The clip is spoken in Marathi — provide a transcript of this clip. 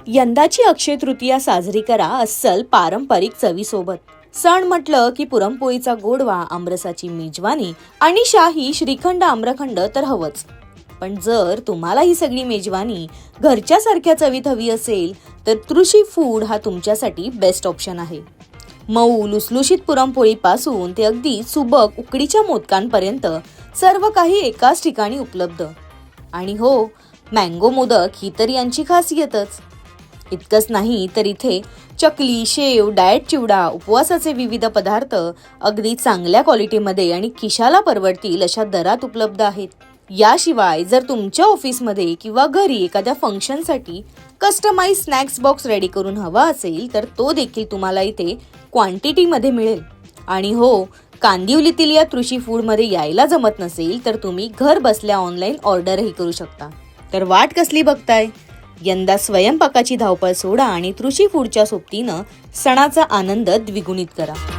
यंदाची अक्षय तृतीया साजरी करा अस्सल पारंपरिक चवीसोबत. सण म्हटलं की पुरणपोळीचा गोडवा, आमरसाची मेजवानी आणि शाही श्रीखंड आम्रखंड तर हवंच. पण जर तुम्हाला ही सगळी मेजवानी घरच्या सारख्या चवीत हवी असेल तर त्रुशी फूड हा तुमच्यासाठी बेस्ट ऑप्शन आहे. मऊ लुसलुशीत पुरणपोळीपासून ते अगदी सुबक उकडीच्या मोदकांपर्यंत सर्व काही एकाच ठिकाणी उपलब्ध. आणि हो, मँगो मोदक ही तर यांची खासियतच. इतकंच नाही तर इथे चकली, शेव, डाएट चिवडा, उपवासाचे विविध पदार्थ अगदी चांगल्या क्वालिटीमध्ये आणि खिशाला परवडतील अशा दरात उपलब्ध आहेत. याशिवाय जर तुमच्या ऑफिसमध्ये किंवा घरी एखाद्या फंक्शनसाठी कस्टमाइज स्नॅक्स बॉक्स रेडी करून हवा असेल तर तो देखील तुम्हाला इथे क्वांटिटीमध्ये मिळेल. आणि हो, कांदिवलीतील या त्रुशी फूडमध्ये यायला जमत नसेल तर तुम्ही घर बसल्या ऑनलाईन ऑर्डरही करू शकता. तर वाट कसली बघताय? यंदा स्वयंपाकाची धावपळ सोडा आणि त्रुशी फूडच्या सोबतीनं सणाचा आनंद द्विगुणित करा.